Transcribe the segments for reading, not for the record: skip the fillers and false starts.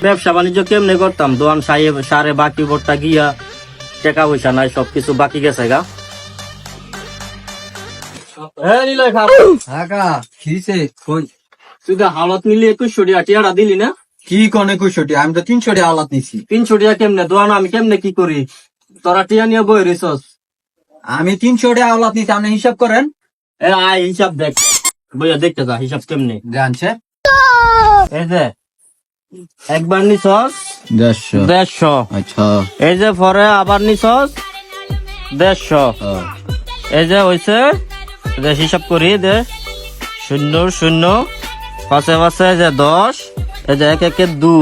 ব্যবসা বাণিজ্য কেমনে করতাম, দোয়ান সারে বাকি ভোটটা গিয়া টাকা পয়সা নাই, সবকিছু বাকি গেছে গা। তুই তো হালত নিলি 2100 টাকা, টিয়াটা দিলি না? কি কনে 2100 আমি তো 300 আলাত নিছি। 300 টাকা কেমনে দোয়ান, আমি কেমনে কি করি? তোরা টিয়া নিয়ে বই রেছস। আমি 300 আলাত নিছি, আপনি হিসাব করেন। আয় হিসাব দেখ, বইয়া দেখতে যা হিসাব কেমনে জানছে এই যে একবার নিছস 150, আচ্ছা এই যে পরে আবার নিছস 150, এই যে হইছে হিসাব করি দে 0 0 পাশে পাশে যে 10, এই যে 1 1 2,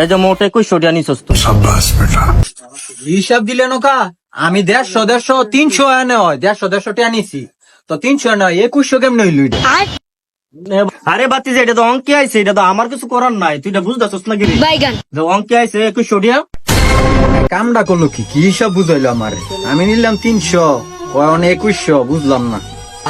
এই যে মোট 2100 টাকা নিছস তো। হিসাব দিলেন ওকা, আমি 150 300 এনে হয় 150 টাকা নিছি, তো 300 নয় 2100 কেমন হইল এটা? আরে বাতি যে এটা তো অঙ্কে আইছে, এটা তো আমার কিছু করার নাই, তুই এটা বুঝতেছস না কি রে? যে অঙ্কে আইছে 2100 টাকা। কামটা করলো কি কি হিসাব বুঝাইলো আমারে? আমি নিলাম 300, ওই অনেক 2100, বুঝলাম না।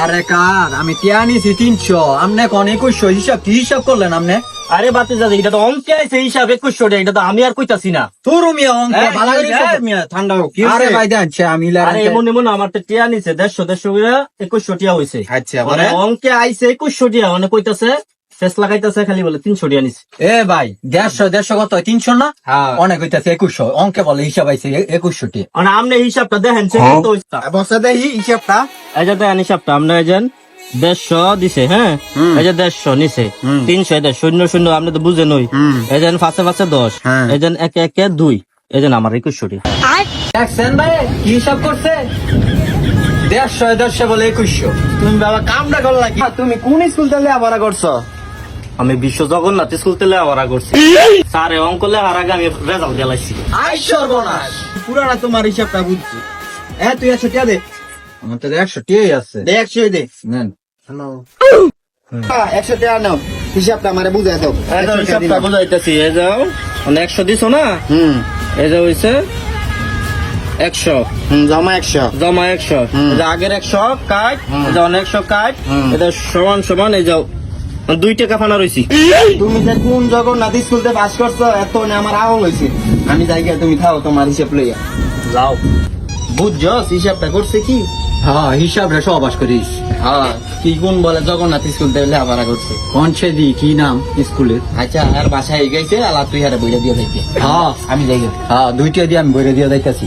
আরে কার আমি টিয়া নিছি 300, আমনে কোন 2100 হিসাব কি হিসাব করলেন আমনে? আরে বাতি যা এটা তো অঙ্কে আইছে হিসাব 2100 টাকা, এটা তো আমি আর কইতাছি না। তোর মিয়া অঙ্ক এই, ভালো করে এই, হিসাব। এই, মিয়া, ঠান্ডা হোক। কি আরে হইছে? ভাই দেখছে আমি আরে এমন এমন আমার তো টিয়া নিছে 150 করে 2100 টাকা হইছে। আচ্ছা মানে অঙ্কে আইছে 2100 টাকা, মানে কইতাছে ফেস লাগাইতাছে খালি বলে 300 টাকা নিছে। এ ভাই 150 কত 300 না? অনেক হইতাছে 2100, অঙ্কে বলে হিসাব আইছে 2100 টি। মানে আপনি হিসাবটা দেখেন সে কত হইছে। বসে দেখি হিসাবটা। এই যে দেখেন হিসাবটা আপনি এই যে 150 দিছে, হ্যাঁ এই যে 150 নিছে 300, এই যে 0 0 আপনি তো বুঝেন ওই, এই যে পাশে পাশে 10, হ্যাঁ। এই যে 1 1 2, এই যে আমার 2100 টাকা। দেখছেন ভাই কি হিসাব করছে? 150 বলে 2100। তুমি বাবা কামটা করলা কি? তুমি কোন স্কুল থেকে লেখাপড়া করছো? আমি বিশ্ব জগন্নাথ স্কুল থেকে লেখাপড়া করছি। স্যারে অঙ্ক লেখার আগে আমি রেজাল্ট গেলাইছি। আই সর্বনাশ, পুরানা তোমার হিসাবটা বুঝছি। তুই 100 টাকা দে। আমার তো 100 টাকাই আছে। দে 100 দে। নেন। 100 টাকা নাও, হিসাবটা আমারে বুঝাই দাও। এই যে হিসাবটা বুঝাইতেছি, এই যাও মানে 100 দিছো না, এই যে হইছে 100, জমা 100। জমা 100, এই যে আগের 100 কাট, এই যে অনেক 100 কাট, এটা সমান সমান, এই যাও 2 টাকা ফানা রইছি। তুমি যে কোন জগন্নাথ স্কুল থেকে পাস করছো, এত না আমার আহল হয়েছে। আমি যাই গিয়া, তুমি খাও তোমার হিসাব লইয়া। যাও বুঝছস হিসাবটা করছে কি? হ্যাঁ হিসাবটা সবাস করিস। হ্যাঁ, কি কোন বলে জগন্নাথ স্কুল থেকে লেখাপড়া করছে। কোন ছেদি কি নাম স্কুলের? আচ্ছা, আর বাসায় গেছে, আলা তুই হারে বইটা দিয়ে দেখবে। হ্যাঁ আমি যাই গিয়া। হ্যাঁ 2 টাকা দিয়ে আমি বইরে দিয়ে যাইতাছি।